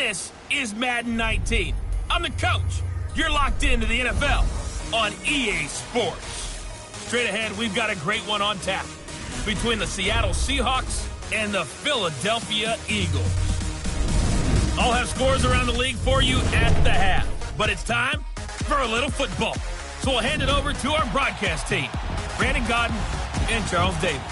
This is Madden 19. I'm the coach. You're locked into the NFL on EA Sports. Straight ahead, we've got a great one on tap between the Seattle Seahawks and the Philadelphia Eagles. I'll have scores around the league for you at the half, but it's time for a little football. So we'll hand it over to our broadcast team, Brandon Godden and Charles Davis.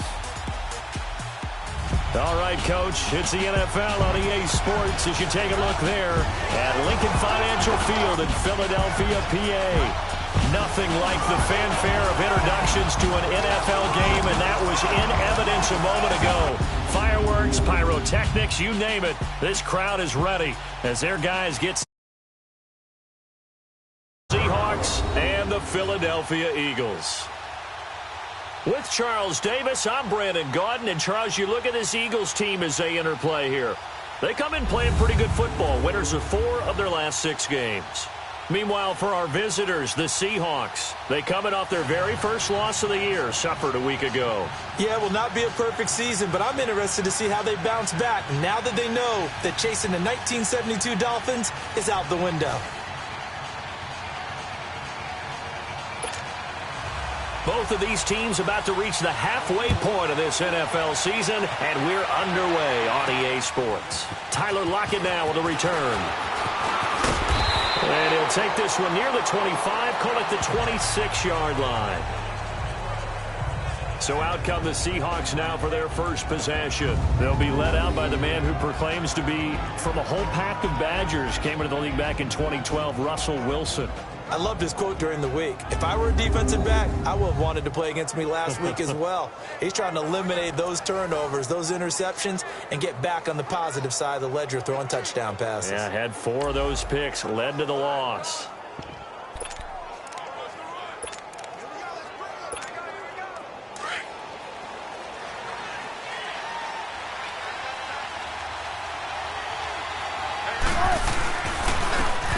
All right, Coach, it's the NFL on EA Sports as you take a look there at Lincoln Financial Field in Philadelphia, PA. Nothing like the fanfare of introductions to an NFL game, and that was in evidence a moment ago. Fireworks, pyrotechnics, you name it. This crowd is ready as their guys get Seahawks and the Philadelphia Eagles. With Charles Davis, I'm Brandon Godden. And, Charles, you look at this Eagles team as they interplay here. They come in playing pretty good football, winners of 4 of their last 6 games. Meanwhile, for our visitors, the Seahawks, they coming off their very first loss of the year, suffered a week ago. Yeah, it will not be a perfect season, but I'm interested to see how they bounce back now that they know that chasing the 1972 Dolphins is out the window. Both of these teams about to reach the halfway point of this NFL season, and we're underway on EA Sports. Tyler Lockett now with a return. And he'll take this one near the 25, call it the 26-yard line. So out come the Seahawks now for their first possession. They'll be led out by the man who proclaims to be from a whole pack of Badgers. Came into the league back in 2012, Russell Wilson. I loved his quote during the week. If I were a defensive back, I would have wanted to play against me last week as well. He's trying to eliminate those turnovers, those interceptions, and get back on the positive side of the ledger throwing touchdown passes. Yeah, had 4 of those picks, led to the loss.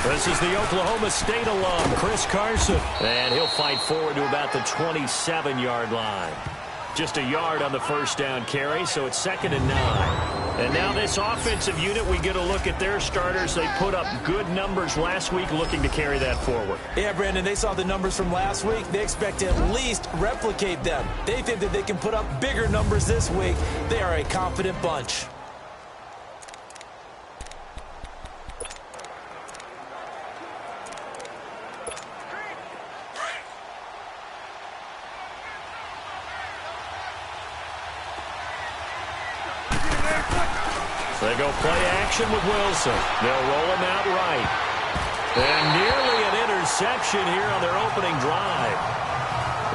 This is the Oklahoma State alum, Chris Carson. And he'll fight forward to about the 27-yard line. Just a yard on the first down carry, so it's 2nd and 9. And now this offensive unit, we get a look at their starters. They put up good numbers last week, looking to carry that forward. Yeah, Brandon, they saw the numbers from last week. They expect to at least replicate them. They think that they can put up bigger numbers this week. They are a confident bunch. They go play action with Wilson. They'll roll him out right. And nearly an interception here on their opening drive.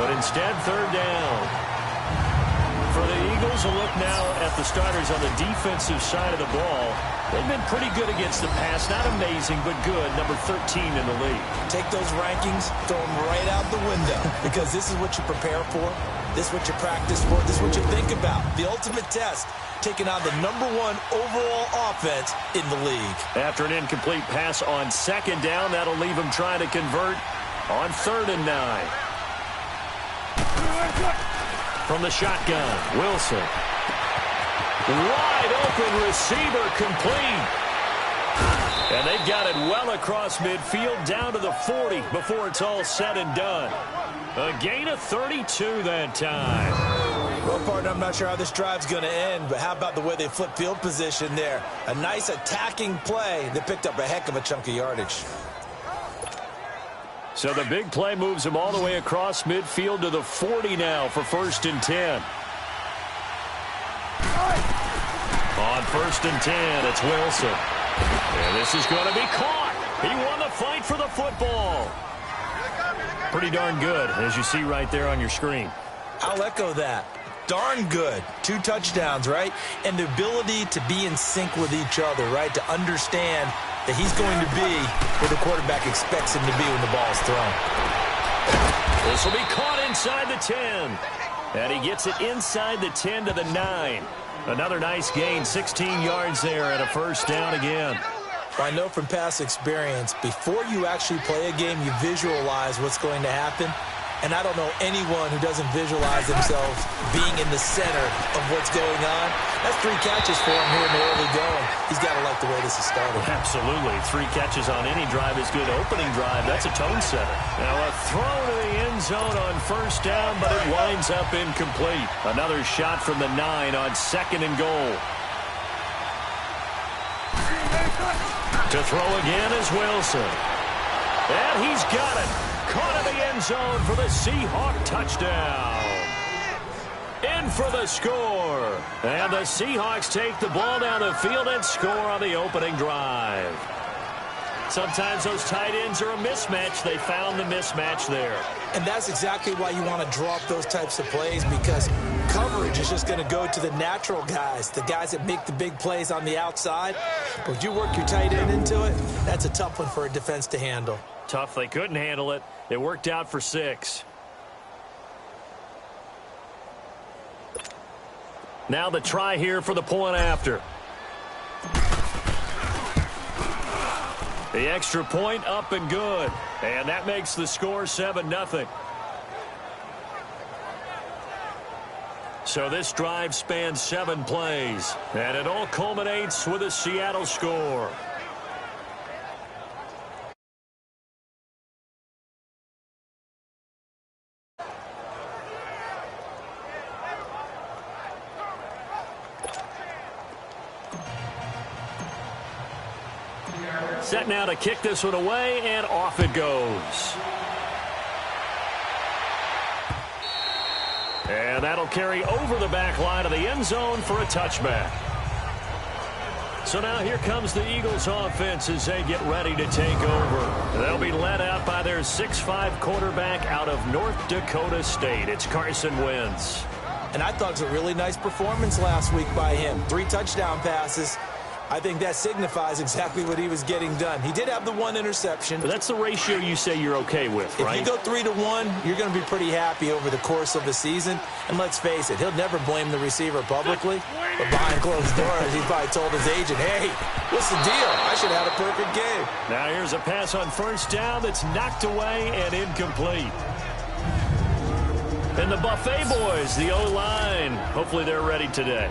But instead, 3rd down. For the Eagles, a look now at the starters on the defensive side of the ball. They've been pretty good against the pass. Not amazing, but good. Number 13 in the league. Take those rankings, throw them right out the window. Because this is what you prepare for. This is what you practice for. This is what you think about. The ultimate test. Taking on the #1 overall offense in the league. After an incomplete pass on 2nd down, that'll leave him trying to convert on 3rd and 9. From the shotgun, Wilson. Wide open receiver complete. And they've got it well across midfield down to the 40 before it's all said and done. A gain of 32 that time. Well, partner, I'm not sure how this drive's going to end, but how about the way they flip field position there? A nice attacking play that picked up a heck of a chunk of yardage. So the big play moves him all the way across midfield to the 40 now for 1st and 10. On 1st and 10, it's Wilson. And this is going to be caught. He won the fight for the football. Pretty darn good, as you see right there on your screen. I'll echo that. Darn good. 2 touchdowns, right? And the ability to be in sync with each other, right? To understand that he's going to be where the quarterback expects him to be when the ball's thrown. This will be caught inside the 10. And he gets it inside the 10 to the 9. Another nice gain, 16 yards there and a 1st down again. I know from past experience, before you actually play a game, you visualize what's going to happen. And I don't know anyone who doesn't visualize themselves being in the center of what's going on. That's 3 catches for him here in the early going. He's got to like the way this is started. Absolutely. 3 catches on any drive is good. Opening drive, that's a tone setter. Now a throw to the end zone on first down, but it winds up incomplete. Another shot from the 9 on 2nd and goal. To throw again is Wilson. And he's got it. Caught in the end zone for the Seahawk touchdown. In for the score. And the Seahawks take the ball down the field and score on the opening drive. Sometimes those tight ends are a mismatch. They found the mismatch there. And that's exactly why you want to draw up those types of plays, because coverage is just going to go to the natural guys, the guys that make the big plays on the outside. But if you work your tight end into it, that's a tough one for a defense to handle. Tough. They couldn't handle it. It worked out for 6. Now the try here for the point after. The extra point up and good. And that makes the score 7-0. So this drive spans 7 plays. And it all culminates with a Seattle score. Set now to kick this one away, and off it goes. And that'll carry over the back line of the end zone for a touchback. So now here comes the Eagles offense as they get ready to take over. They'll be led out by their 6'5" quarterback out of North Dakota State. It's Carson Wentz. And I thought it was a really nice performance last week by him. 3 touchdown passes. I think that signifies exactly what he was getting done. He did have the 1 interception. But that's the ratio you say you're okay with, right? If you go 3-1, you're going to be pretty happy over the course of the season. And let's face it, he'll never blame the receiver publicly. But behind closed doors, he probably told his agent, hey, what's the deal? I should have had a perfect game. Now here's a pass on first down that's knocked away and incomplete. And the Buffet boys, the O-line, hopefully they're ready today.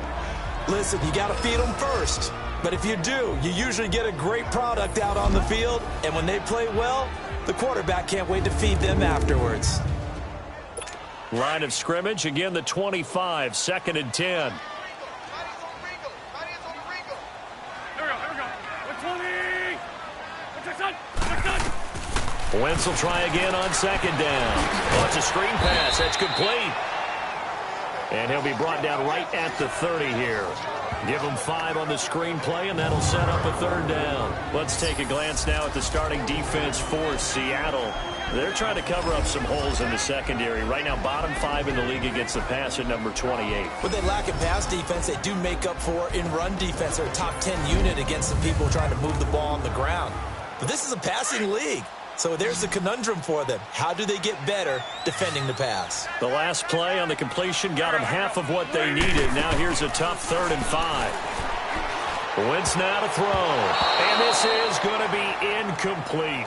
Listen, you got to feed them first. But if you do, you usually get a great product out on the field. And when they play well, the quarterback can't wait to feed them afterwards. Line of scrimmage, again the 25, 2nd and 10. Wentz will try again on 2nd down. Oh, it's a screen pass. That's complete. And he'll be brought down right at the 30 here. Give him 5 on the screen play, and that'll set up a 3rd down. Let's take a glance now at the starting defense for Seattle. They're trying to cover up some holes in the secondary. Right now, bottom 5 in the league against the pass at number 28. What they lack in pass defense, they do make up for in run defense. They're a top 10 unit against the people trying to move the ball on the ground. But this is a passing league. So there's the conundrum for them. How do they get better defending the pass? The last play on the completion got them half of what they needed. Now here's a tough 3rd and 5. Wentz now to throw. And this is going to be incomplete.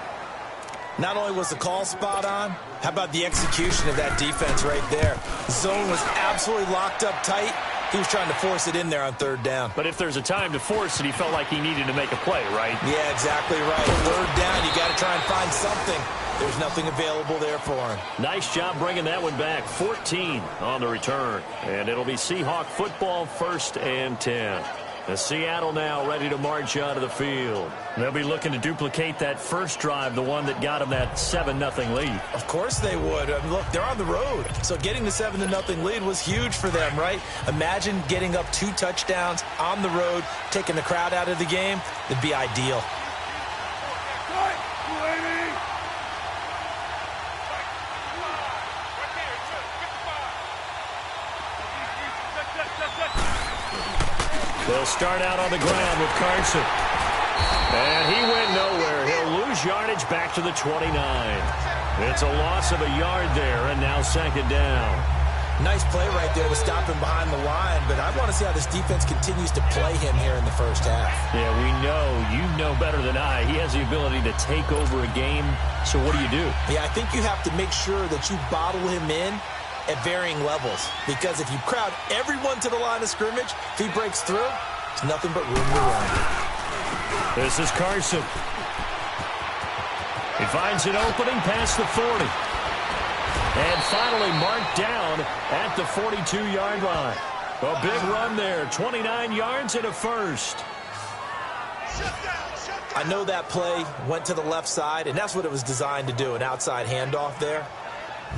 Not only was the call spot on, how about the execution of that defense right there? The zone was absolutely locked up tight. He was trying to force it in there on 3rd down. But if there's a time to force it, he felt like he needed to make a play, right? Yeah, exactly right. 3rd down, you got to try and find something. There's nothing available there for him. Nice job bringing that one back. 14 on the return. And it'll be Seahawk football, 1st and 10. The Seattle now ready to march out of the field. They'll be looking to duplicate that first drive, the one that got them that 7-0 lead. Of course they would. I mean, look, they're on the road. So getting the 7-0 lead was huge for them, right? Imagine getting up 2 touchdowns on the road, taking the crowd out of the game. It'd be ideal. They'll start out on the ground with Carson. And he went nowhere. He'll lose yardage back to the 29. It's a loss of a yard there, and now 2nd down. Nice play right there to stop him behind the line, but I want to see how this defense continues to play him here in the first half. Yeah, we know. You know better than I. He has the ability to take over a game, so what do you do? Yeah, I think you have to make sure that you bottle him in at varying levels, because if you crowd everyone to the line of scrimmage, if he breaks through, there's nothing but room to run. This is Carson. He finds an opening past the 40. And finally marked down at the 42-yard line. A big run there, 29 yards and a first. I know that play went to the left side, and that's what it was designed to do, an outside handoff there.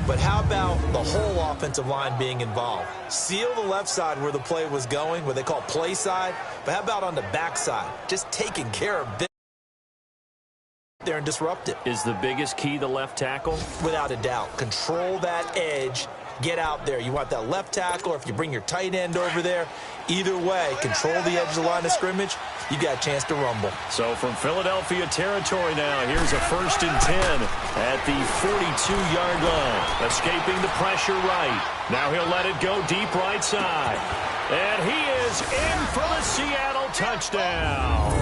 But how about the whole offensive line being involved? Seal the left side where the play was going, what they call play side. But how about on the back side? Just taking care of business there and disrupt it. Is the biggest key the left tackle? Without a doubt. Control that edge. Get out there. You want that left tackle, or if you bring your tight end over there, either way, control the edge of the line of scrimmage, you got a chance to rumble. So from Philadelphia territory now, here's a 1st and 10 at the 42-yard line. Escaping the pressure right. Now he'll let it go deep right side. And he is in for the Seattle touchdown.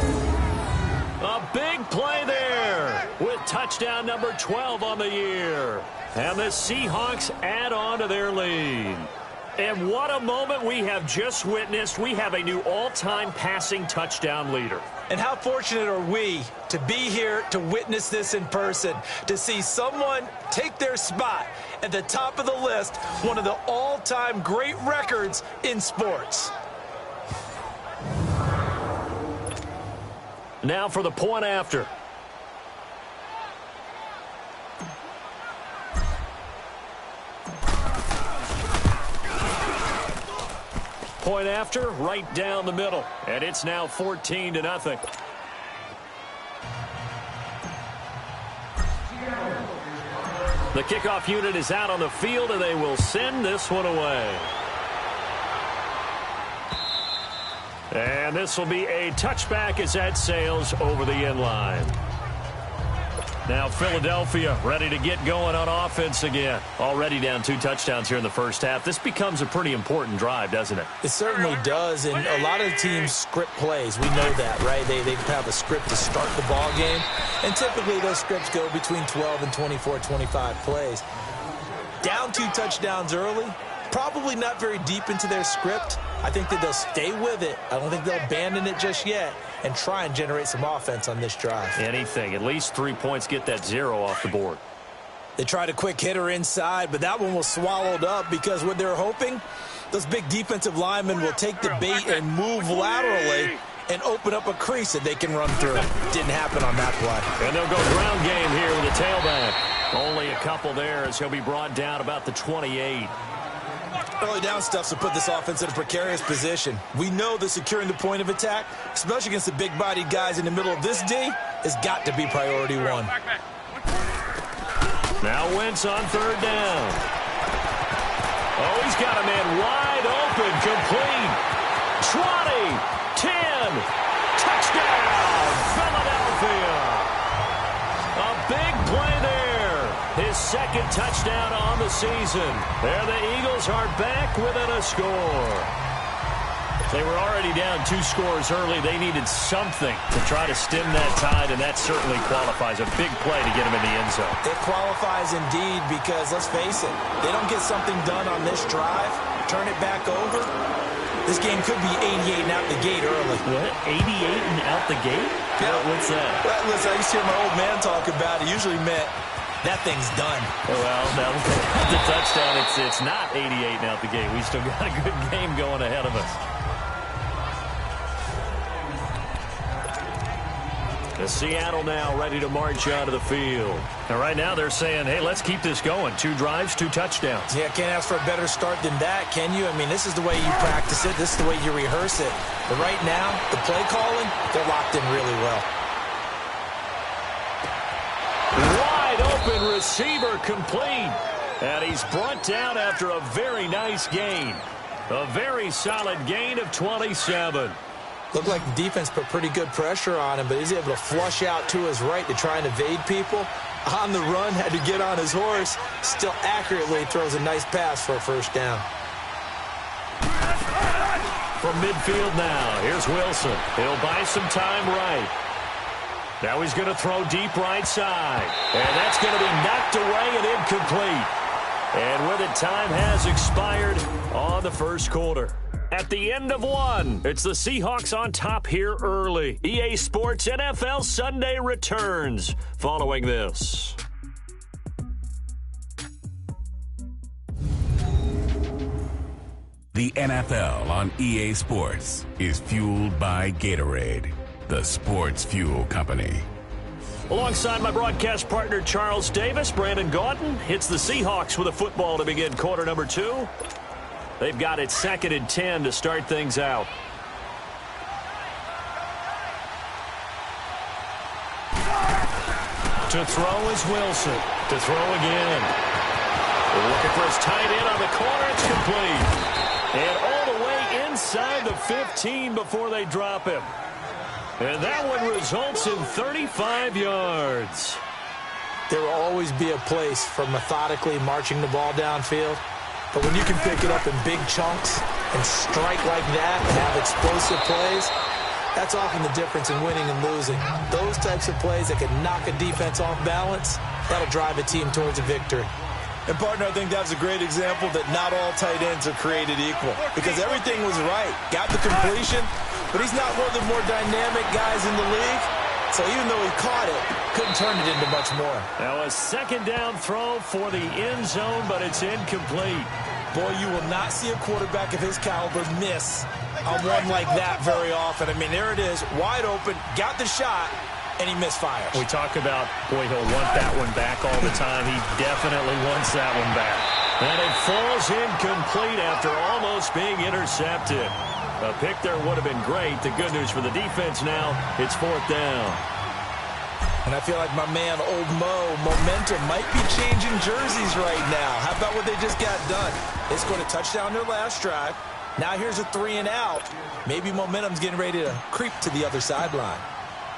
A big play there with touchdown number 12 on the year. And the Seahawks add on to their lead. And what a moment we have just witnessed. We have a new all-time passing touchdown leader. And how fortunate are we to be here to witness this in person, to see someone take their spot at the top of the list, one of the all-time great records in sports. Now for the point after. Point after, right down the middle. And it's now 14-0. The kickoff unit is out on the field, and they will send this one away. And this will be a touchback as that sails over the end line. Now Philadelphia ready to get going on offense again. Already down 2 touchdowns here in the first half. This becomes a pretty important drive, doesn't it? It certainly does, and a lot of teams script plays. We know that, right? They have a script to start the ball game, and typically those scripts go between 12 and 24, 25 plays. Down 2 touchdowns early, probably not very deep into their script. I think that they'll stay with it. I don't think they'll abandon it just yet and try and generate some offense on this drive. Anything. At least 3 points, get that 0 off the board. They tried a quick hitter inside, but that one was swallowed up because what they're hoping, those big defensive linemen will take the bait and move laterally and open up a crease that they can run through. Didn't happen on that play. And they'll go ground game here with a tailback. Only a couple there as he'll be brought down about the 28. Early down stuff to put this offense in a precarious position. We know that securing the point of attack, especially against the big-bodied guys in the middle of this D, has got to be priority one. Now Wentz on 3rd down. Oh, he's got a man wide open, complete. 20, 10, touchdown, Philadelphia. A big play there. His 2nd touchdown on the season. There the Eagles are back within a score. They were already down 2 scores early. They needed something to try to stem that tide, and that certainly qualifies. A big play to get them in the end zone. It qualifies indeed because, let's face it, they don't get something done on this drive, turn it back over, this game could be 88 and out the gate early. What? 88 and out the gate? Yeah. What's that? Well, listen, I used to hear my old man talk about it. Usually meant that thing's done. Well, now the touchdown, it's not 88 and out the gate. We still got a good game going ahead of us. The Seattle now ready to march out of the field. And right now they're saying, hey, let's keep this going. 2 drives, 2 touchdowns. Yeah, can't ask for a better start than that, can you? I mean, this is the way you practice it. This is the way you rehearse it. But right now, the play calling, they're locked in really well. Wide open receiver complete. And he's brought down after a very nice gain. A very solid gain of 27. Looked like the defense put pretty good pressure on him, but he's able to flush out to his right to try and evade people. On the run, had to get on his horse. Still accurately throws a nice pass for a first down. From midfield now, here's Wilson. He'll buy some time right. Now he's going to throw deep right side. And that's going to be knocked away and incomplete. And with it, time has expired on the first quarter. At the end of one, it's the Seahawks on top here early. EA Sports NFL Sunday returns following this. The NFL on EA Sports is fueled by Gatorade, the sports fuel company. Alongside my broadcast partner, Charles Davis, Brandon Gaudin hits the Seahawks with a football to begin quarter number 2. They've got it 2nd and 10 to start things out. To throw is Wilson. To throw again. They're looking for his tight end on the corner. It's complete. And all the way inside the 15 before they drop him. And that one results in 35 yards. There will always be a place for methodically marching the ball downfield. But when you can pick it up in big chunks and strike like that and have explosive plays, that's often the difference in winning and losing. Those types of plays that can knock a defense off balance, that'll drive a team towards a victory. And, partner, I think that's a great example that not all tight ends are created equal because everything was right. Got the completion, but he's not one of the more dynamic guys in the league. So even though he caught it, couldn't turn it into much more. Now a second down throw for the end zone, but it's incomplete. Boy, you will not see a quarterback of his caliber miss on one like that very often. I mean, there it is, wide open, got the shot, and he misfires. We talk about, boy, he'll want that one back all the time. He definitely wants that one back. And it falls incomplete after almost being intercepted. A pick there would have been great. The good news for the defense now, it's 4th down. And I feel like my man, Old Mo, momentum might be changing jerseys right now. How about what they just got done? They scored a touchdown their last drive. Now here's a 3 and out. Maybe momentum's getting ready to creep to the other sideline.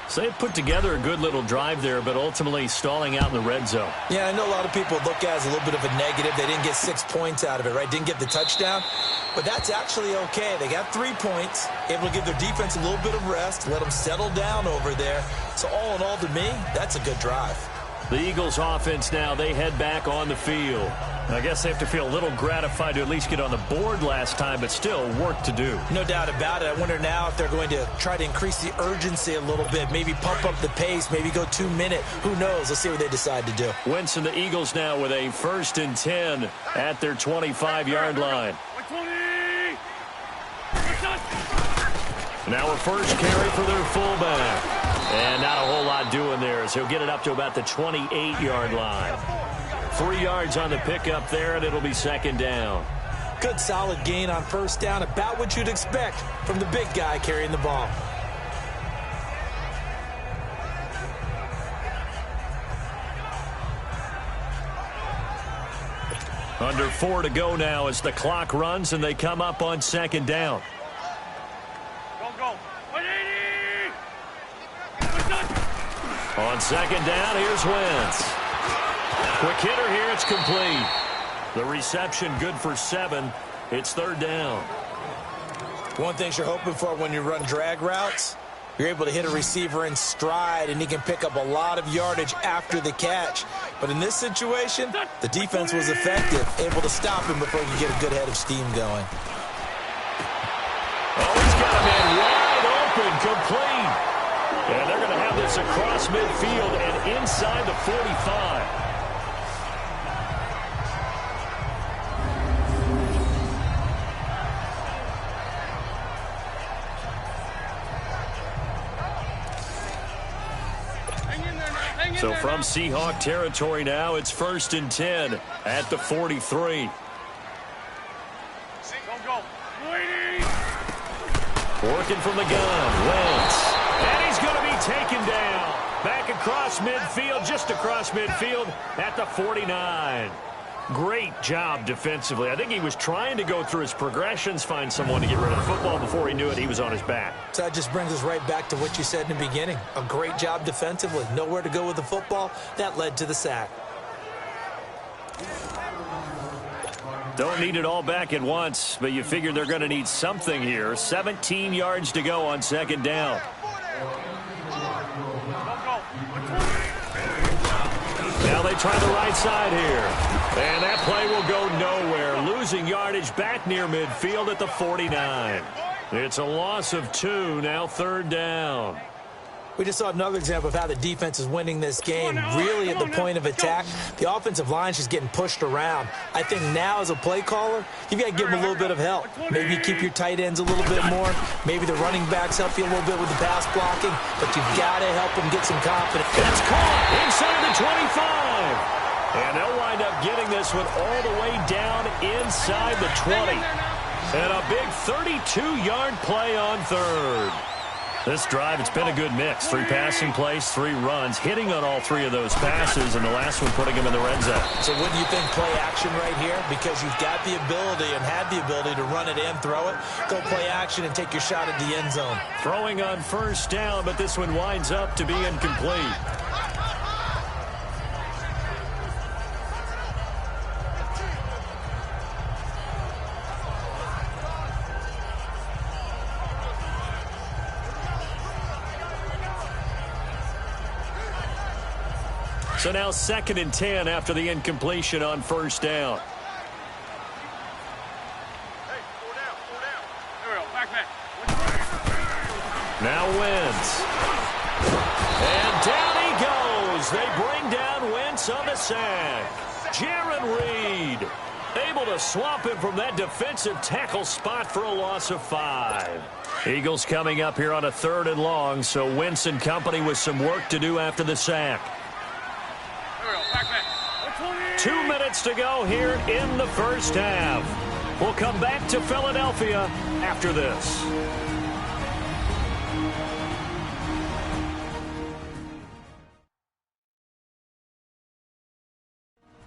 So they put together a good little drive there, but ultimately stalling out in the red zone. Yeah, I know a lot of people look at it as a little bit of a negative. They didn't get 6 points out of it, right? Didn't get the touchdown. But that's actually okay. They got 3 points, able to give their defense a little bit of rest, let them settle down over there. So all in all, to me, that's a good drive. The Eagles offense now, they head back on the field. I guess they have to feel a little gratified to at least get on the board last time, but still work to do. No doubt about it. I wonder now if they're going to try to increase the urgency a little bit, maybe pump up the pace, maybe go 2 minute. Who knows? Let's see what they decide to do. Wentz and the Eagles now with a 1st and 10 at their 25-yard line. Now a first carry for their fullback. And not a whole lot doing there as he'll get it up to about the 28-yard line. 3 yards on the pickup there, and it'll be 2nd down. Good solid gain on 1st down, about what you'd expect from the big guy carrying the ball. Under 4 to go now as the clock runs and they come up on 2nd down. On 2nd down, here's Wentz. Quick hitter here, it's complete. The reception good for 7. It's 3rd down. One thing you're hoping for when you run drag routes, you're able to hit a receiver in stride, and he can pick up a lot of yardage after the catch. But in this situation, the defense was effective, able to stop him before he could get a good head of steam going. Oh, he's got a man wide open, complete. And they're going to have this across midfield and inside the 45. So from Seahawk territory now, it's 1st and 10 at the 43. Working from the gun, Wentz. And he's going to be taken down. Back across midfield, just across midfield at the 49. Great job defensively. I think he was trying to go through his progressions, find someone to get rid of the football. Before he knew it, he was on his back. So that just brings us right back to what you said in the beginning. A great job defensively. Nowhere to go with the football. That led to the sack. Don't need it all back at once, but you figure they're going to need something here. 17 yards to go on second down. Now they try the right side here. And that play will go nowhere. Losing yardage back near midfield at the 49. It's a loss of 2, now third down. We just saw another example of how the defense is winning this game. Really at the point of attack, the offensive line is just getting pushed around. I think now as a play caller, you've got to give them a little bit of help. Maybe you keep your tight ends a little bit more. Maybe the running backs help you a little bit with the pass blocking. But you've got to help them get some confidence. That's caught inside the 25. And they'll wind up getting this one all the way down inside the 20. And a big 32-yard play on third. This drive, it's been a good mix. 3 passing plays, 3 runs, hitting on all 3 of those passes, and the last one putting him in the red zone. So wouldn't you think play action right here? Because you've got the ability and had the ability to run it and throw it. Go play action and take your shot at the end zone. Throwing on first down, but this one winds up to be incomplete. So now 2nd and 10 after the incompletion on first down. Now Wentz. And down he goes. They bring down Wentz on the sack. Jaron Reed able to swap him from that defensive tackle spot for a loss of 5. Eagles coming up here on a 3rd and long, so Wentz and company with some work to do after the sack. 2 minutes to go here in the first half. We'll come back to Philadelphia after this.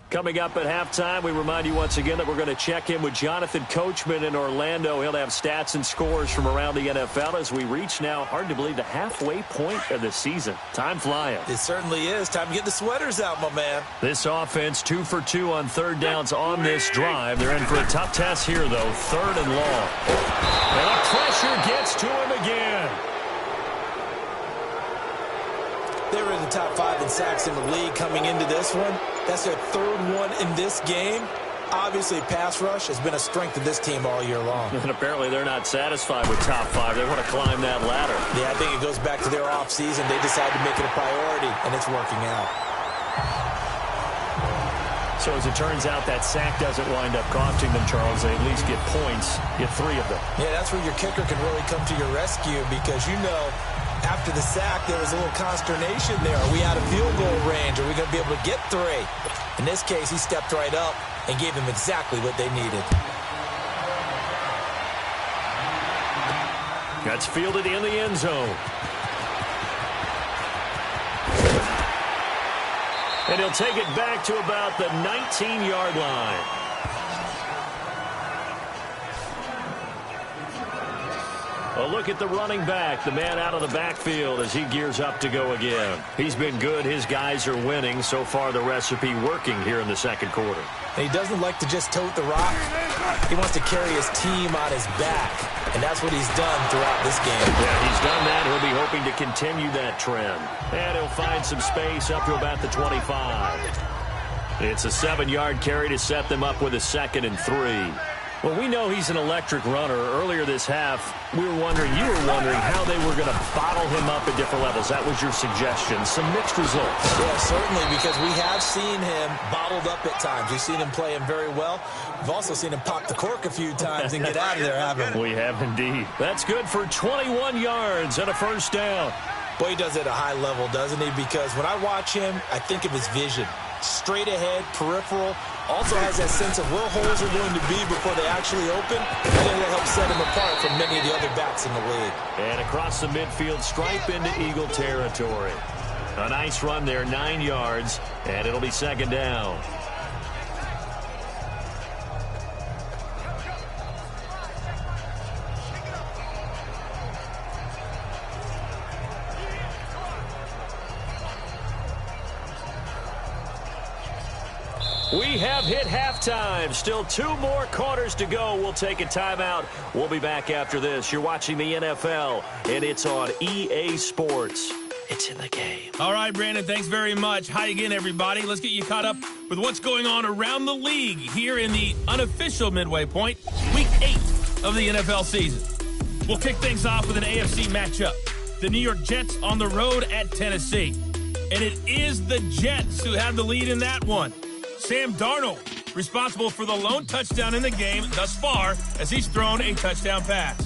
Coming up at halftime, we remind you once again that we're going to check in with Jonathan Coachman in Orlando. He'll have stats and scores from around the NFL as we reach now, hard to believe, the halfway point of the season. Time flying. It certainly is. Time to get the sweaters out, my man. This offense 2 for 2 on 3rd downs on this drive. They're in for a tough test here, though. 3rd and long. And the pressure gets to him again. They were in the top 5 in sacks in the league coming into this one. That's their 3rd one in this game. Obviously, pass rush has been a strength of this team all year long. And apparently they're not satisfied with top 5. They want to climb that ladder. Yeah, I think it goes back to their offseason. They decided to make it a priority, and it's working out. So as it turns out, that sack doesn't wind up costing them, Charles. They at least get points, get 3 of them. Yeah, that's where your kicker can really come to your rescue because, you know, after the sack, there was a little consternation there. Are we out of field goal range? Are we going to be able to get 3? In this case, he stepped right up and gave them exactly what they needed. That's fielded in the end zone. And he'll take it back to about the 19-yard line. A look at the running back, the man out of the backfield as he gears up to go again. He's been good. His guys are winning. So far, the recipe working here in the 2nd quarter. And he doesn't like to just tote the rock. He wants to carry his team on his back. And that's what he's done throughout this game. Yeah, he's done that. He'll be hoping to continue that trend. And he'll find some space up to about the 25. It's a 7-yard carry to set them up with a 2nd and 3. Well, we know he's an electric runner. Earlier this half, you were wondering how they were going to bottle him up at different levels. That was your suggestion. Some mixed results. Yeah, certainly, because we have seen him bottled up at times. We've seen him play him very well. We've also seen him pop the cork a few times and get out of there, haven't we? We have indeed. That's good for 21 yards and a first down. Boy, he does it at a high level, doesn't he? Because when I watch him, I think of his vision. Straight ahead, peripheral. Also has that sense of where holes are going to be before they actually open. I think that helps set him apart from many of the other backs in the league. And across the midfield, stripe into Eagle territory. A nice run there, 9 yards, and it'll be 2nd down. We have hit halftime. Still 2 more quarters to go. We'll take a timeout. We'll be back after this. You're watching the NFL, and it's on EA Sports. It's in the game. All right, Brandon, thanks very much. Hi again, everybody. Let's get you caught up with what's going on around the league here in the unofficial midway point, Week 8 of the NFL season. We'll kick things off with an AFC matchup. The New York Jets on the road at Tennessee. And it is the Jets who have the lead in that one. Sam Darnold, responsible for the lone touchdown in the game thus far as he's thrown a touchdown pass.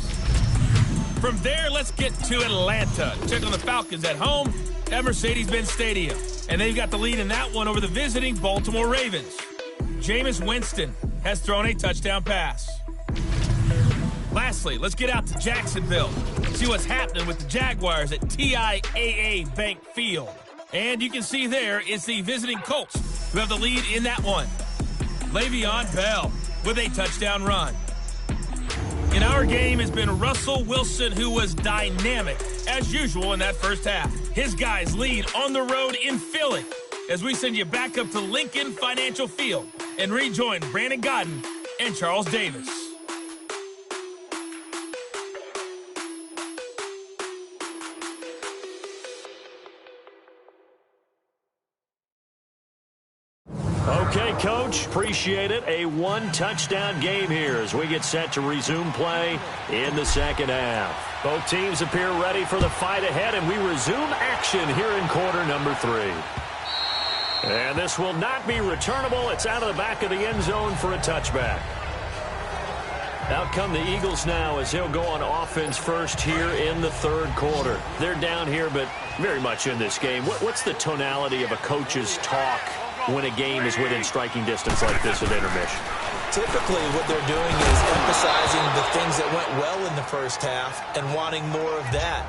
From there, let's get to Atlanta. Check on the Falcons at home at Mercedes-Benz Stadium. And they've got the lead in that one over the visiting Baltimore Ravens. Jameis Winston has thrown a touchdown pass. Lastly, let's get out to Jacksonville. See what's happening with the Jaguars at TIAA Bank Field. And you can see there it's the visiting Colts who have the lead in that one. Le'Veon Bell with a touchdown run. In our game has been Russell Wilson, who was dynamic, as usual, in that first half. His guys lead on the road in Philly as we send you back up to Lincoln Financial Field and rejoin Brandon Godden and Charles Davis. Okay, Coach, appreciate it. A 1-touchdown game here as we get set to resume play in the second half. Both teams appear ready for the fight ahead, and we resume action here in quarter number 3. And this will not be returnable. It's out of the back of the end zone for a touchback. Out come the Eagles now as he'll go on offense first here in the third quarter. They're down here, but very much in this game. What's the tonality of a coach's talk when a game is within striking distance like this at intermission? Typically, what they're doing is emphasizing the things that went well in the first half and wanting more of that.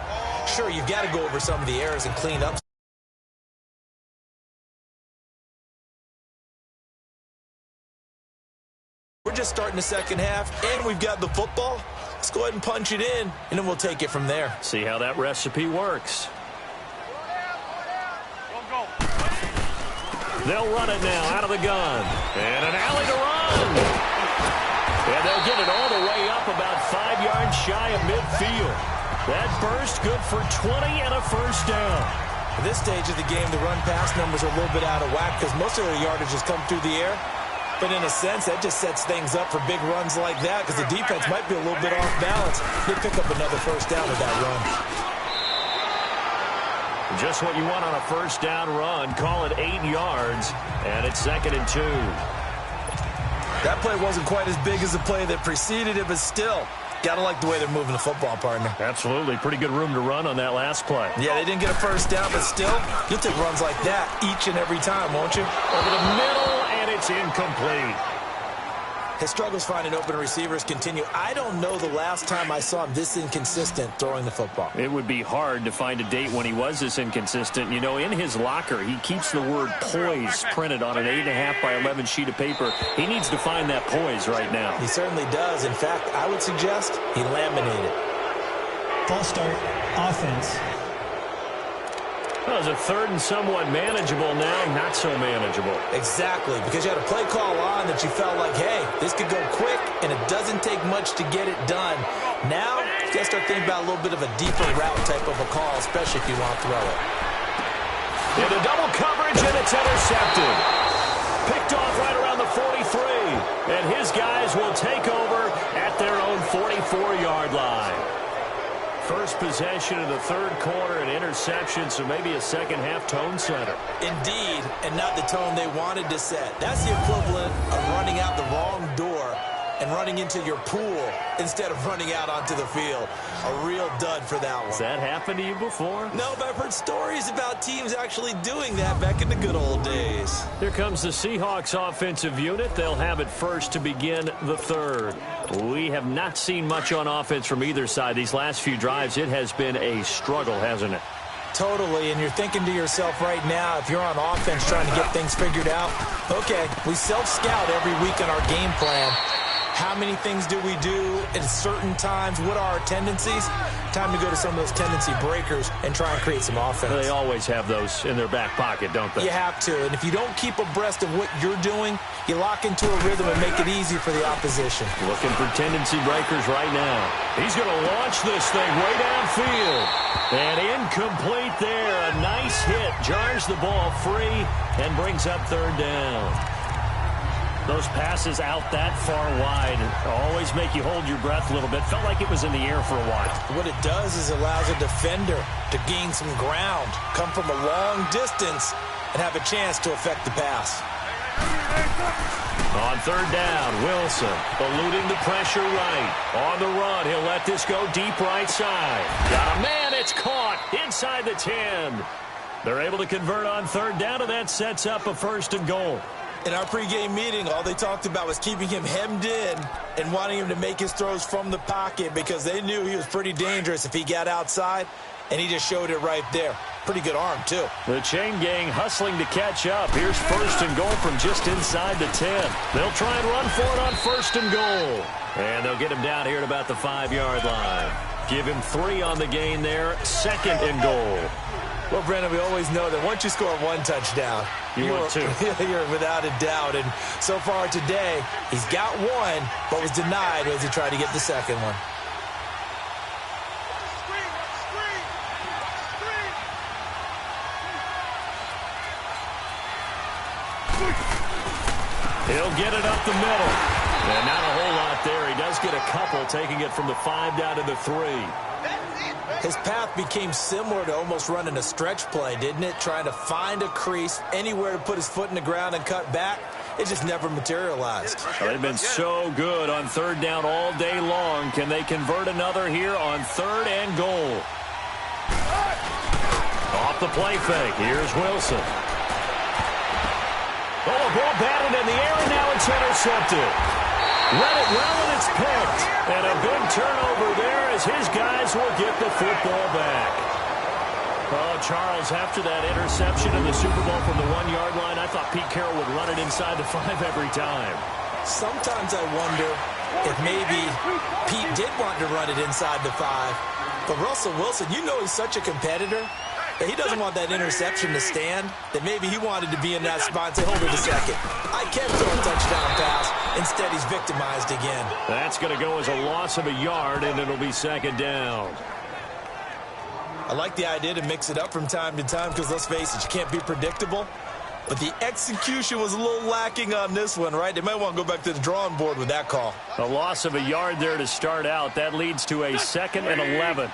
Sure, you've got to go over some of the errors and clean up. We're just starting the second half, and we've got the football. Let's go ahead and punch it in, and then we'll take it from there. See how that recipe works. They'll run it now out of the gun. And an alley to run. And they'll get it all the way up about 5 yards shy of midfield. That burst good for 20 and a first down. At this stage of the game, the run-pass numbers are a little bit out of whack because most of their yardage has come through the air. But in a sense, that just sets things up for big runs like that because the defense might be a little bit off balance. They pick up another first down with that run. Just what you want on a first down run. Call it 8 yards, and it's 2nd and 2. That play wasn't quite as big as the play that preceded it, but still, gotta like the way they're moving the football, partner. Absolutely. Pretty good room to run on that last play. Yeah, they didn't get a first down, but still, you'll take runs like that each and every time, won't you? Over the middle, and it's incomplete. His struggles finding open receivers continue. I don't know the last time I saw him this inconsistent throwing the football. It would be hard to find a date when he was this inconsistent. You know, in his locker, he keeps the word poise printed on an 8.5 by 11 sheet of paper. He needs to find that poise right now. He certainly does. In fact, I would suggest he laminated. False start, offense. Well, it's a 3rd and somewhat manageable now, not so manageable. Exactly, because you had a play call on that you felt like, hey, this could go quick, and it doesn't take much to get it done. Now, you got to start thinking about a little bit of a deeper route type of a call, especially if you want to throw it. Into double coverage, and it's intercepted. Picked off right around the 43, and his guys will take over at their own 44-yard line. First possession of the third quarter, an interception, so maybe a second-half tone setter. Indeed, and not the tone they wanted to set. That's the equivalent of running out the wrong door and running into your pool instead of running out onto the field. A real dud for that one. Has that happened to you before? No, but I've heard stories about teams actually doing that back in the good old days. Here comes the Seahawks offensive unit. They'll have it first to begin the third. We have not seen much on offense from either side. These last few drives, it has been a struggle, hasn't it? Totally, and you're thinking to yourself right now, if you're on offense trying to get things figured out, okay, we self-scout every week in our game plan. How many things do we do at certain times? What are our tendencies? Time to go to some of those tendency breakers and try and create some offense. They always have those in their back pocket, don't they? You have to. And if you don't keep abreast of what you're doing, you lock into a rhythm and make it easy for the opposition. Looking for tendency breakers right now. He's going to launch this thing way downfield. And incomplete there. A nice hit. Jars the ball free and brings up third down. Those passes out that far wide always make you hold your breath a little bit. Felt like it was in the air for a while. What it does is it allows a defender to gain some ground, come from a long distance, and have a chance to affect the pass. On third down, Wilson eluding the pressure right. On the run, he'll let this go deep right side. Got a man, it's caught inside the 10. They're able to convert on third down, and that sets up a 1st and goal. In our pregame meeting, all they talked about was keeping him hemmed in and wanting him to make his throws from the pocket because they knew he was pretty dangerous if he got outside, and he just showed it right there. Pretty good arm, too. The chain gang hustling to catch up. Here's 1st and goal from just inside the 10. They'll try and run for it on 1st and goal. And they'll get him down here at about the 5-yard line. Give him 3 on the gain there. 2nd and goal. Well, Brendan, we always know that once you score 1 touchdown, you're 2. You're without a doubt. And so far today, he's got 1, but was denied as he tried to get the 2nd one. He'll get it up the middle. And not a whole lot there. He does get a couple, taking it from the 5 down to the 3. His path became similar to almost running a stretch play, didn't it? Trying to find a crease, anywhere to put his foot in the ground and cut back. It just never materialized. They've been so good on third down all day long. Can they convert another here on 3rd and goal? Off the play fake. Here's Wilson. Oh, a ball batted in the air, and now it's intercepted. Read it well, and it's picked. And a big turnover there as his guys will get the football back. Oh, Charles, after that interception in the Super Bowl from the 1-yard line, I thought Pete Carroll would run it inside the 5 every time. Sometimes I wonder if maybe Pete did want to run it inside the 5. But Russell Wilson, you know he's such a competitor that he doesn't want that interception to stand, that maybe he wanted to be in that spot and say, hold it a second. I can throw a touchdown pass. Instead, he's victimized again. That's going to go as a loss of a yard, and it'll be 2nd down. I like the idea to mix it up from time to time because, let's face it, you can't be predictable. But the execution was a little lacking on this one, right? They might want to go back to the drawing board with that call. A loss of a yard there to start out. That leads to a 2nd and 11.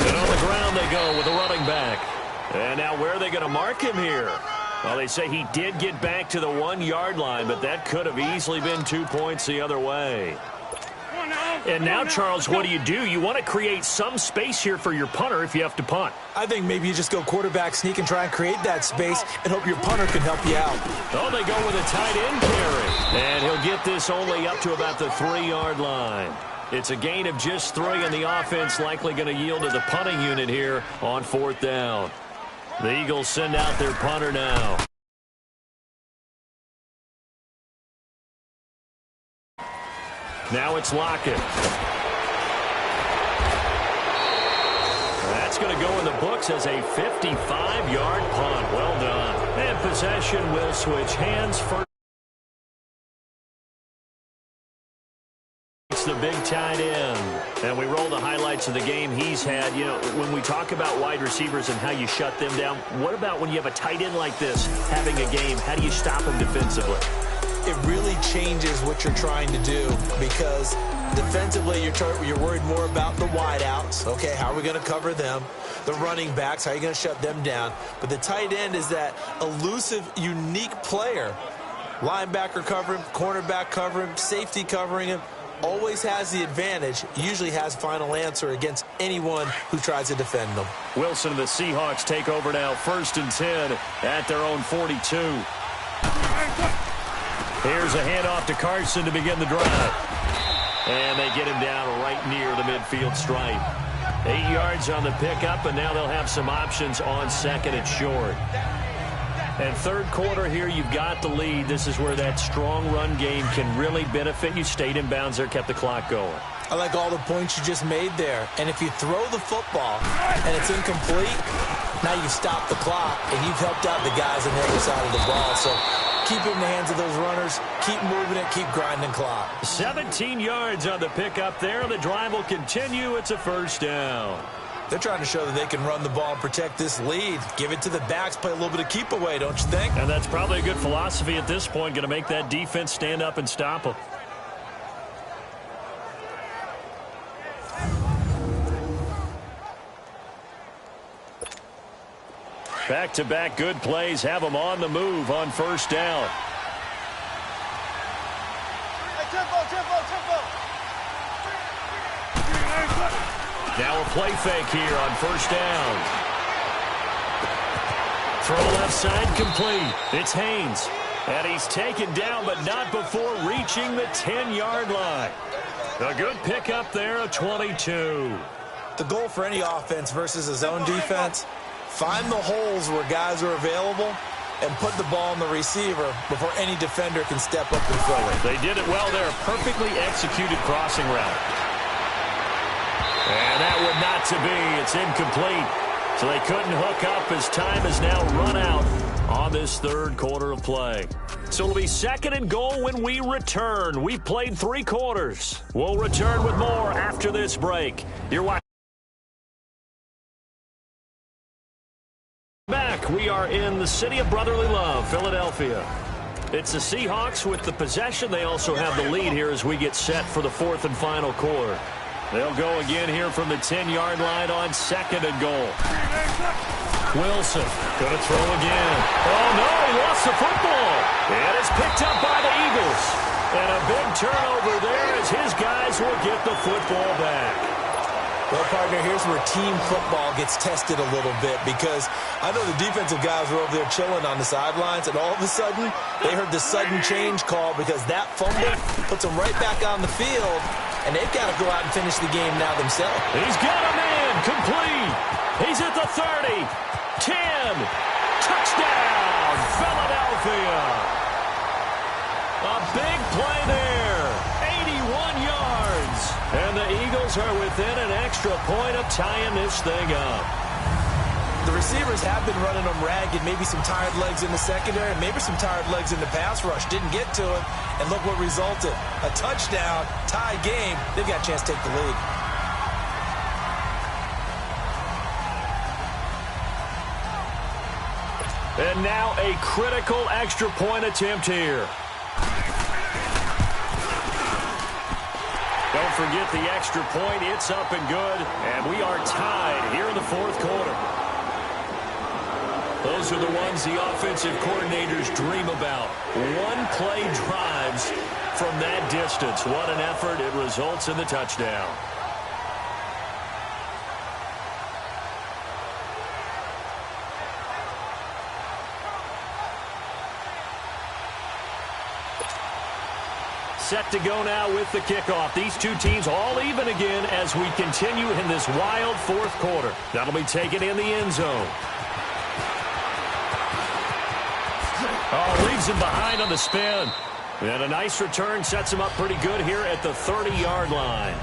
And on the ground they go with a running back. And now where are they going to mark him here? Well, they say he did get back to the 1-yard line, but that could have easily been 2 points the other way. And now, Charles, what do? You want to create some space here for your punter if you have to punt. I think maybe you just go quarterback sneak and try and create that space and hope your punter can help you out. Oh, they go with a tight end carry. And he'll get this only up to about the 3-yard line. It's a gain of just 3, and the offense likely going to yield to the punting unit here on 4th down. The Eagles send out their punter now. Now it's Lockett. That's going to go in the books as a 55-yard punt. Well done. And possession will switch hands first. It's the big tight end. And we roll the highlights of the game he's had. You know, when we talk about wide receivers and how you shut them down, what about when you have a tight end like this having a game? How do you stop him defensively? It really changes what you're trying to do because defensively you're worried more about the wideouts. Okay, how are we going to cover them? The running backs, how are you going to shut them down? But the tight end is that elusive, unique player. Linebacker cover him, cornerback cover him, safety covering him. Always has the advantage, usually has final answer against anyone who tries to defend them. Wilson and the Seahawks take over now, 1st and 10 at their own 42. Here's a handoff to Carson to begin the drive. And they get him down right near the midfield stripe. 8 yards on the pickup, and now they'll have some options on 2nd and short. And third quarter here, you've got the lead. This is where that strong run game can really benefit you. Stayed in bounds there, kept the clock going. I like all the points you just made there. And if you throw the football and it's incomplete, now you stop the clock and you've helped out the guys on the other side of the ball. So keep it in the hands of those runners. Keep moving it. Keep grinding clock. 17 yards on the pickup there. The drive will continue. It's a first down. They're trying to show that they can run the ball and protect this lead. Give it to the backs. Play a little bit of keep away, don't you think? And that's probably a good philosophy at this point. Going to make that defense stand up and stop them. Back-to-back good plays have them on the move on first down. Now a play fake here on first down. Throw left side complete. It's Haynes. And he's taken down, but not before reaching the 10-yard line. A good pickup there, a 22. The goal for any offense versus a zone defense, find the holes where guys are available and put the ball on the receiver before any defender can step up and fill it. They did it well there. Perfectly executed crossing route. And that would not to be. It's incomplete. So they couldn't hook up as time has now run out on this third quarter of play. So it'll be second and goal when we return. We've played 3 quarters. We'll return with more after this break. You're watching. Back, we are in the city of brotherly love, Philadelphia. It's the Seahawks with the possession. They also have the lead here as we get set for the fourth and final quarter. They'll go again here from the 10-yard line on second and goal. Wilson going to throw again. Oh, no, he lost the football. And it's picked up by the Eagles. And a big turnover there as his guys will get the football back. Well, partner, here's where team football gets tested a little bit because I know the defensive guys were over there chilling on the sidelines, and all of a sudden, they heard the sudden change call because that fumble puts them right back on the field, and they've got to go out and finish the game now themselves. He's got a man complete. He's at the 30, 10, touchdown, Philadelphia. A big play there, 81 yards. And the Eagles are within an extra point of tying this thing up. The receivers have been running them ragged, maybe some tired legs in the secondary, maybe some tired legs in the pass rush. Didn't get to it, and look what resulted. A touchdown, tie game. They've got a chance to take the lead. And now a critical extra point attempt here. Don't forget the extra point. It's up and good. And we are tied here in the fourth quarter. Those are the ones the offensive coordinators dream about. One-play drives from that distance. What an effort. It results in the touchdown. Set to go now with the kickoff. These two teams all even again as we continue in this wild fourth quarter. That'll be taken in the end zone. Oh, leaves him behind on the spin. And a nice return sets him up pretty good here at the 30-yard line.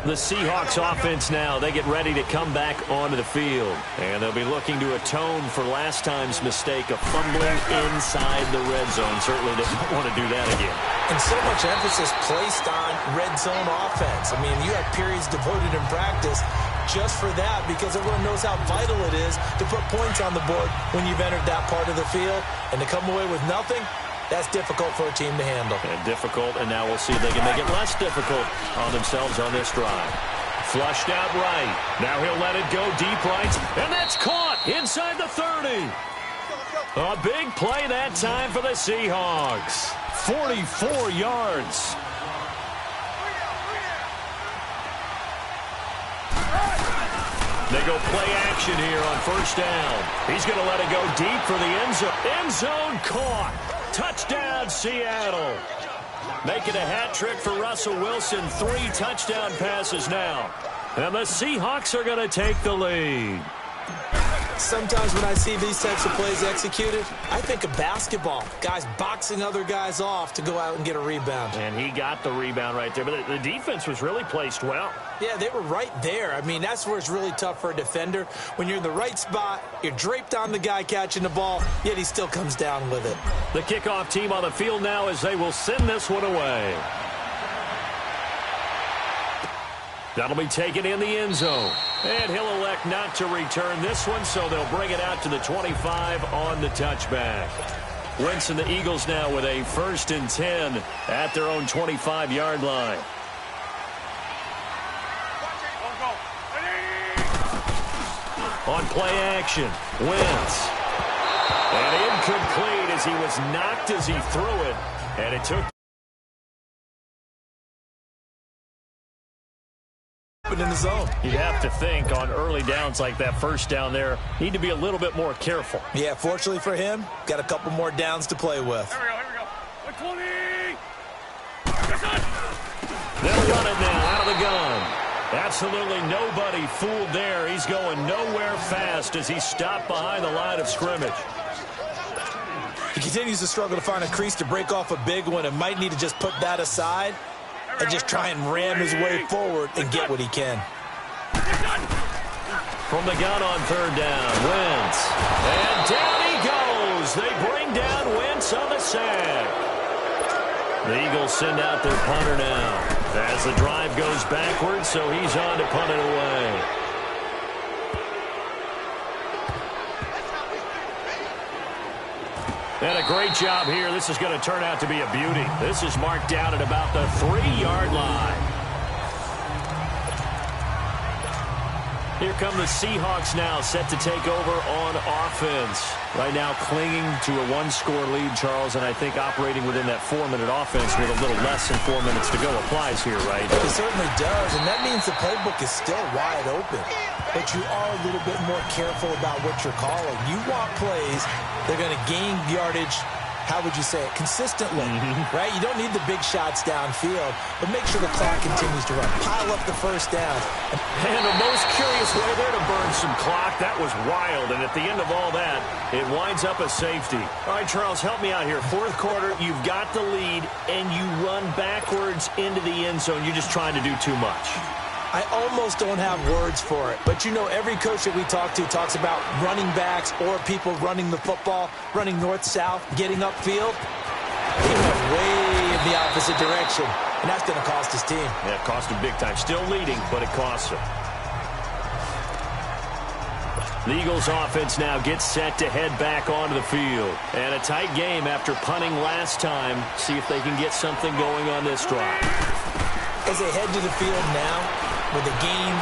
The Seahawks offense now, they get ready to come back onto the field. And they'll be looking to atone for last time's mistake of fumbling inside the red zone. Certainly they don't want to do that again. And so much emphasis placed on red zone offense. I mean, you have periods devoted in practice just for that because everyone knows how vital it is to put points on the board when you've entered that part of the field. And to come away with nothing, that's difficult for a team to handle. And difficult, and now we'll see if they can make it less difficult on themselves on this drive. Flushed out right. Now he'll let it go deep right, and that's caught inside the 30. A big play that time for the Seahawks. 44 yards. They go play action here on first down. He's going to let it go deep for the end zone. End zone caught. Touchdown, Seattle. Making a hat trick for Russell Wilson. 3 touchdown passes now. And the Seahawks are going to take the lead. Sometimes when I see these types of plays executed, I think of basketball. Guys boxing other guys off to go out and get a rebound. And he got the rebound right there, but the defense was really placed well. Yeah, they were right there. I mean, that's where it's really tough for a defender. When you're in the right spot, you're draped on the guy catching the ball, yet he still comes down with it. The kickoff team on the field now as they will send this one away. That'll be taken in the end zone. And he'll elect not to return this one, so they'll bring it out to the 25 on the touchback. Wentz and the Eagles now with a 1st and 10 at their own 25-yard line. On play action, Wentz. And incomplete as he was knocked as he threw it. And it took in the zone. You'd have to think on early downs like that, first down there, need to be a little bit more careful. Yeah, fortunately for him, got a couple more downs to play with. Here we go. They'll run it now out of the gun. Absolutely nobody fooled there. He's going nowhere fast as he's stopped behind the line of scrimmage. He continues to struggle to find a crease to break off a big one and might need to just put that aside and just try and ram his way forward and get what he can. From the gun on 3rd down, Wentz. And down he goes. They bring down Wentz on the sack. The Eagles send out their punter now as the drive goes backwards, so he's on to punt it away. And a great job here. This is going to turn out to be a beauty. This is marked down at about the 3-yard line. Here come the Seahawks now, set to take over on offense. Right now clinging to a 1-score lead, Charles, and I think operating within that 4-minute offense with a little less than 4 minutes to go applies here, right? It certainly does, and that means the playbook is still wide open. But you are a little bit more careful about what you're calling. You want plays, they're going to gain yardage, how would you say it, consistently, right? You don't need the big shots downfield, but make sure the clock continues to run. Pile up the first down. And the most curious way there to burn some clock, that was wild. And at the end of all that, it winds up a safety. All right, Charles, help me out here. 4th quarter, you've got the lead, and you run backwards into the end zone. You're just trying to do too much. I almost don't have words for it. But, you know, every coach that we talk to talks about running backs or people running the football, running north-south, getting upfield. He went way in the opposite direction, and that's going to cost his team. Yeah, it cost him big time. Still leading, but it costs him. The Eagles offense now gets set to head back onto the field. And a tight game after punting last time. See if they can get something going on this drive. As they head to the field now, with the game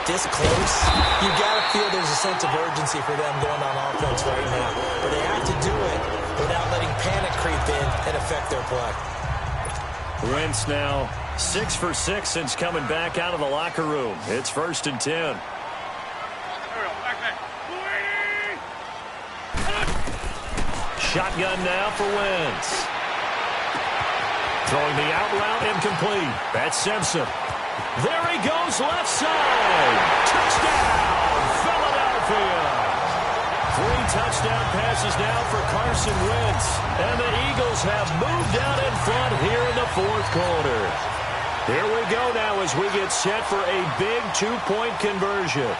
this close, you got to feel there's a sense of urgency for them going on offense right now. But they have to do it without letting panic creep in and affect their play. Wentz now 6 for 6 since coming back out of the locker room. It's 1st and 10. Shotgun now for Wentz. Throwing the out route, incomplete. That's Simpson. There he goes, left side. Touchdown, Philadelphia. 3 touchdown passes now for Carson Wentz. And the Eagles have moved out in front here in the 4th quarter. Here we go now as we get set for a big 2-point conversion.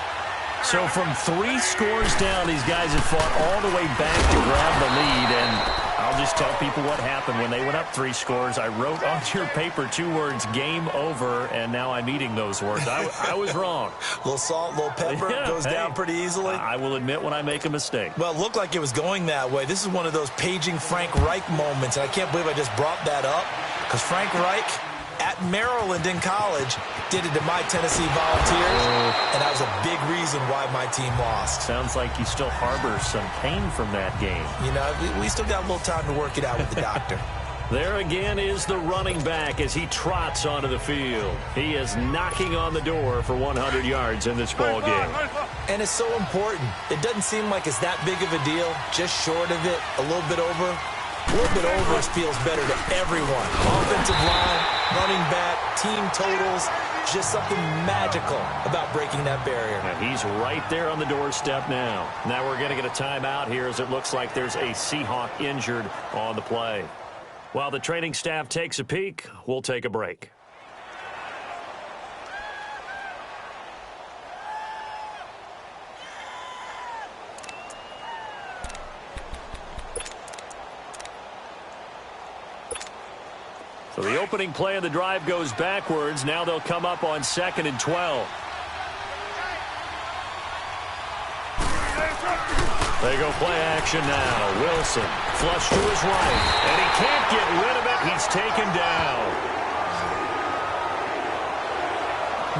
So from 3 scores down, these guys have fought all the way back to grab the lead. And I'll just tell people what happened when they went up 3 scores. I wrote on your paper 2 words, game over, and now I'm eating those words. I was wrong. A little salt, a little pepper, goes down pretty easily. I will admit when I make a mistake. Well, it looked like it was going that way. This is one of those paging Frank Reich moments, and I can't believe I just brought that up, because Frank Reich at Maryland in college did it to my Tennessee Volunteers, and that was a big reason why my team lost. Sounds like you still harbor some pain from that game. You know, we still got a little time to work it out with the doctor. There again is the running back as he trots onto the field. He is knocking on the door for 100 yards in this ball game. And it's so important. It doesn't seem like it's that big of a deal, just short of it, a little bit over. A little bit over feels better to everyone. Offensive line, running back, team totals. Just something magical about breaking that barrier. And he's right there on the doorstep now. Now we're going to get a timeout here as it looks like there's a Seahawk injured on the play. While the training staff takes a peek, we'll take a break. So the opening play of the drive goes backwards. Now they'll come up on 2nd and 12. They go play action now. Wilson flush to his right, and he can't get rid of it. He's taken down.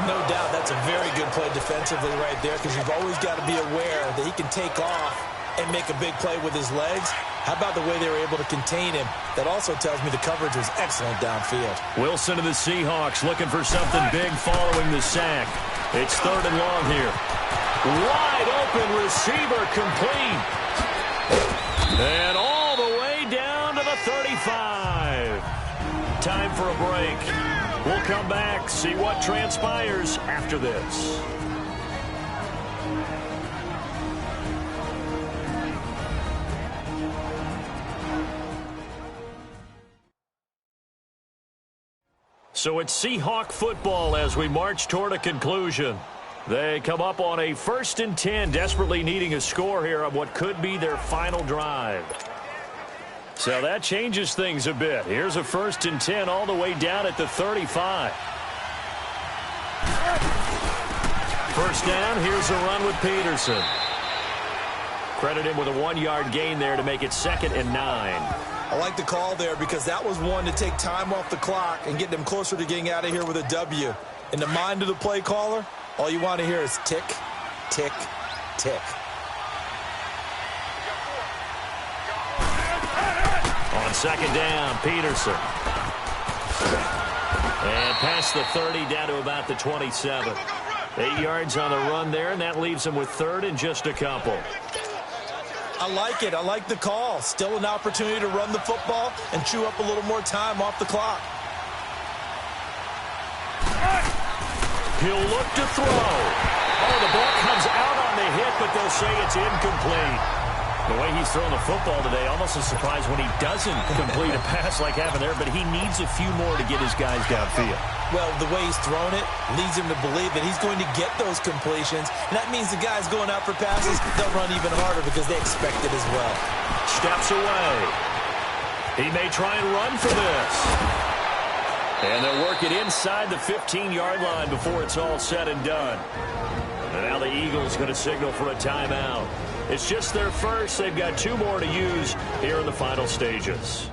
No doubt that's a very good play defensively right there, because you've always got to be aware that he can take off and make a big play with his legs. How about the way they were able to contain him? That also tells me the coverage was excellent downfield. Wilson and the Seahawks looking for something big following the sack. It's 3rd and long here. Wide open receiver complete. And all the way down to the 35. Time for a break. We'll come back, see what transpires after this. So it's Seahawk football as we march toward a conclusion. They come up on a 1st and 10, desperately needing a score here on what could be their final drive. So that changes things a bit. Here's a 1st and 10 all the way down at the 35. First down, here's a run with Peterson. Credit him with a 1-yard gain there to make it 2nd and 9. I like the call there because that was one to take time off the clock and get them closer to getting out of here with a W. In the mind of the play caller, all you want to hear is tick, tick, tick. On 2nd down, Peterson. And past the 30 down to about the 27. 8 yards on the run there, and that leaves them with 3rd and just a couple. I like it. I like the call. Still an opportunity to run the football and chew up a little more time off the clock. He'll look to throw. Oh, the ball comes out on the hit, but they'll say it's incomplete. The way he's throwing the football today, almost a surprise when he doesn't complete a pass like happened there, but he needs a few more to get his guys downfield. Well, the way he's thrown it leads him to believe that he's going to get those completions, and that means the guys going out for passes, they'll run even harder because they expect it as well. Steps away. He may try and run for this. And they'll work it inside the 15-yard line before it's all said and done. And now the Eagles going to signal for a timeout. It's just their first. They've got 2 more to use here in the final stages.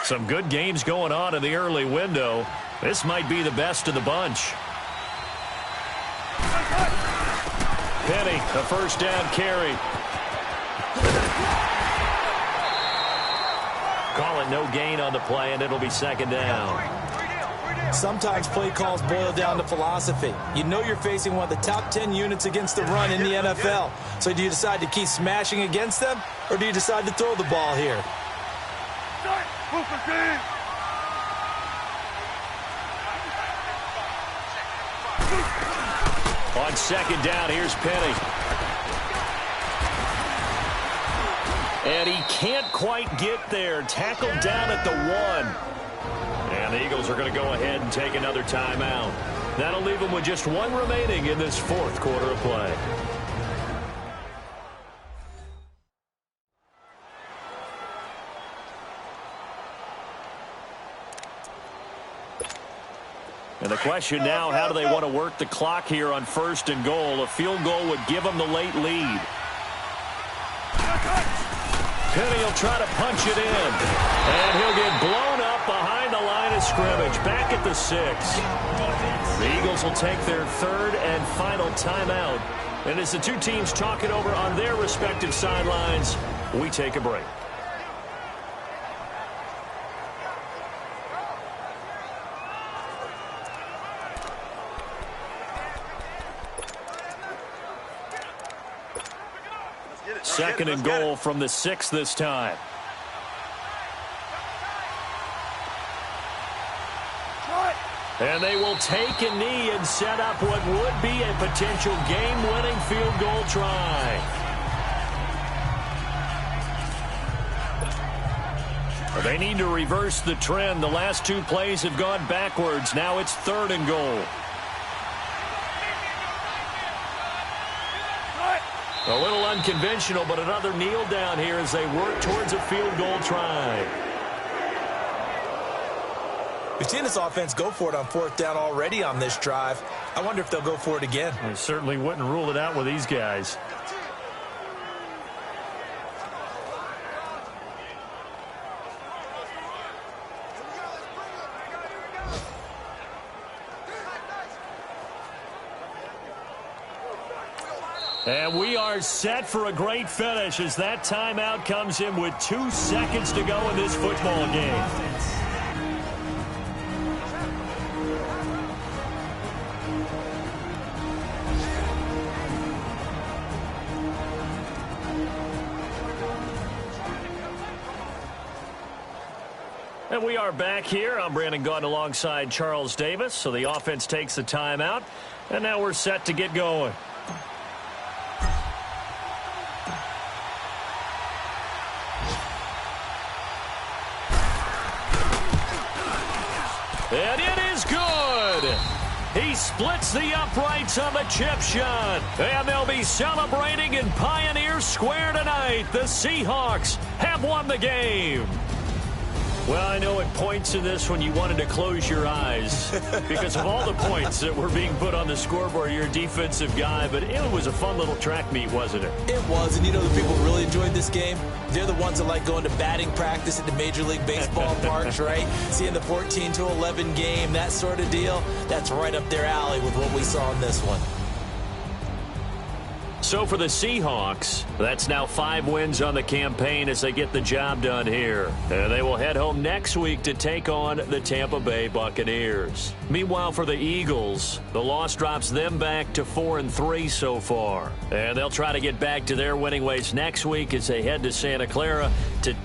Some good games going on in the early window. This might be the best of the bunch. Penny, a 1st down carry. Call it no gain on the play, and it'll be 2nd down. Sometimes play calls boil down to philosophy. You know you're facing one of the top 10 units against the run in the NFL. So do you decide to keep smashing against them, or do you decide to throw the ball here? On 2nd down, here's Penny. And he can't quite get there. Tackled down at the 1. And the Eagles are going to go ahead and take another timeout. That'll leave them with just 1 remaining in this 4th quarter of play. And the question now, how do they want to work the clock here on 1st and goal? A field goal would give them the late lead. Penny will try to punch it in. And he'll get blown up behind the line of scrimmage. Back at the 6. The Eagles will take their 3rd and final timeout. And as the 2 teams talk it over on their respective sidelines, we take a break. second and goal from the 6 this time. And they will take a knee and set up what would be a potential game-winning field goal try. They need to reverse the trend. The last 2 plays have gone backwards. Now it's 3rd and goal. A little unconventional, but another kneel down here as they work towards a field goal try. We've seen this offense go for it on 4th down already on this drive. I wonder if they'll go for it again. I certainly wouldn't rule it out with these guys. And we are set for a great finish as that timeout comes in with 2 seconds to go in this football game. And we are back here. I'm Brandon Gaudin alongside Charles Davis. So the offense takes the timeout. And now we're set to get going. And it is good. He splits the uprights on the chip shot. And they'll be celebrating in Pioneer Square tonight. The Seahawks have won the game. Well, I know at points in this when you wanted to close your eyes because of all the points that were being put on the scoreboard. You're a defensive guy, but it was a fun little track meet, wasn't it? It was, and you know the people who really enjoyed this game? They're the ones that like going to batting practice at the Major League Baseball parks, right? Seeing the 14-11 game, that sort of deal. That's right up their alley with what we saw in this one. So for the Seahawks, that's now 5 wins on the campaign as they get the job done here. And they will head home next week to take on the Tampa Bay Buccaneers. Meanwhile, for the Eagles, the loss drops them back to 4-3 so far. And they'll try to get back to their winning ways next week as they head to Santa Clara to